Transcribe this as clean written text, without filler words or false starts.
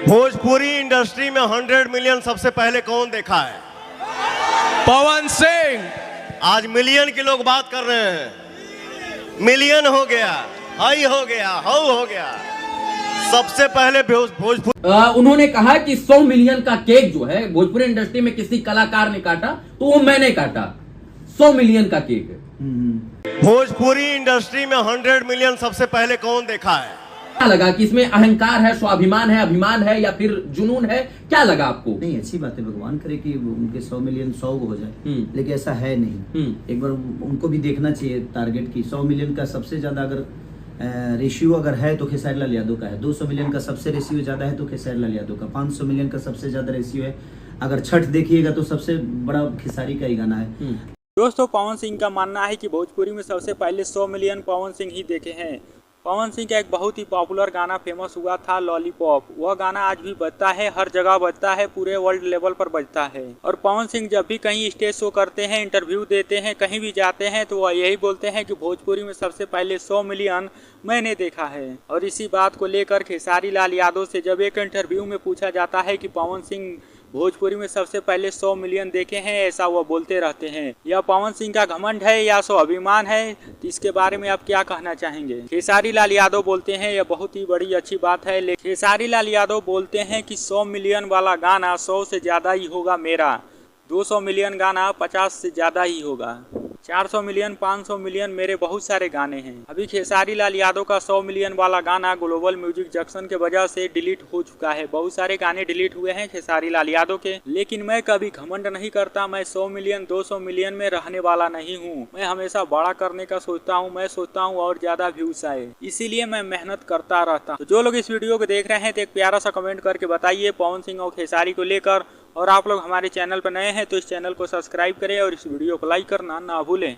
Bhojpuri industry में 100 million सबसे पहले कौन देखा है? पवन सिंह। आज मिलियन की लोग बात कर रहे हैं। मिलियन हो गया, हाई हो गया, हाउ हो गया। सबसे पहले भोजपुरी उन्होंने कहा कि 100 मिलियन का केक जो है भोजपुरी इंडस्ट्री में किसी कलाकार ने काटा तो वो मैंने काटा। 100 मिलियन का केक है। भोजपुरी इंडस्ट्री में 100 मिलियन सबसे पहले कौन देखा है? क्या लगा कि इसमें अहंकार है, स्वाभिमान है, अभिमान है या फिर जुनून है? क्या लगा आपको? नहीं, अच्छी बात है, भगवान करे कि उनके 100 मिलियन 100 हो जाए, लेकिन ऐसा है नहीं। एक बार उनको भी देखना चाहिए टारगेट की। 100 मिलियन का सबसे ज्यादा अगर रेशियो अगर है तो खेसारी लाल यादव का है। 200 मिलियन का सबसे रेशियो ज्यादा है तो खेसारी लाल यादव का। 500 मिलियन का सबसे ज्यादा रेशियो है। अगर छठ देखिएगा तो सबसे बड़ा खेसारी का ही गाना है। दोस्तों, पवन सिंह का मानना है कि भोजपुरी में सबसे पहले 100 मिलियन पवन सिंह ही देखे हैं। पवन सिंह का एक बहुत ही पॉपुलर गाना फेमस हुआ था, लॉलीपॉप। वह गाना आज भी बजता है, हर जगह बजता है, पूरे वर्ल्ड लेवल पर बजता है। और पवन सिंह जब भी कहीं स्टेज शो करते हैं, इंटरव्यू देते हैं, कहीं भी जाते हैं तो वह यही बोलते हैं कि भोजपुरी में सबसे पहले 100 मिलियन मैंने देखा है। और इसी बात को लेकर खेसारी लाल यादव से जब एक इंटरव्यू में पूछा जाता है कि पवन सिंह भोजपुरी में सबसे पहले 100 मिलियन देखे हैं, ऐसा वो बोलते रहते हैं। यह पवन सिंह का घमंड है या स्वाभिमान है, तो इसके बारे में आप क्या कहना चाहेंगे? खेसारी लाल यादव बोलते हैं यह बहुत ही बड़ी अच्छी बात है, लेकिन खेसारी लाल यादव बोलते हैं कि 100 मिलियन वाला गाना 100 से ज्यादा ही होगा मेरा। 200 मिलियन गाना 50 से ज्यादा ही होगा। 400 मिलियन, 500 मिलियन मेरे बहुत सारे गाने हैं। अभी खेसारी लाल यादव का 100 मिलियन वाला गाना ग्लोबल म्यूजिक जंक्शन के वजह से डिलीट हो चुका है। बहुत सारे गाने डिलीट हुए हैं खेसारी लाल यादव के। लेकिन मैं कभी घमंड नहीं करता। मैं 100 मिलियन 200 मिलियन में रहने वाला नहीं हूँ। मैं हमेशा बड़ा करने का सोचता हूँ। मैं सोचता हूँ और ज्यादा व्यूज आए, इसीलिए मैं मेहनत करता रहता हूँ। तो जो लोग इस वीडियो को देख रहे हैं तो एक प्यारा सा कमेंट करके बताइए पवन सिंह और खेसारी को लेकर। और आप लोग हमारे चैनल पर नए हैं तो इस चैनल को सब्सक्राइब करें और इस वीडियो को लाइक करना ना भूलें।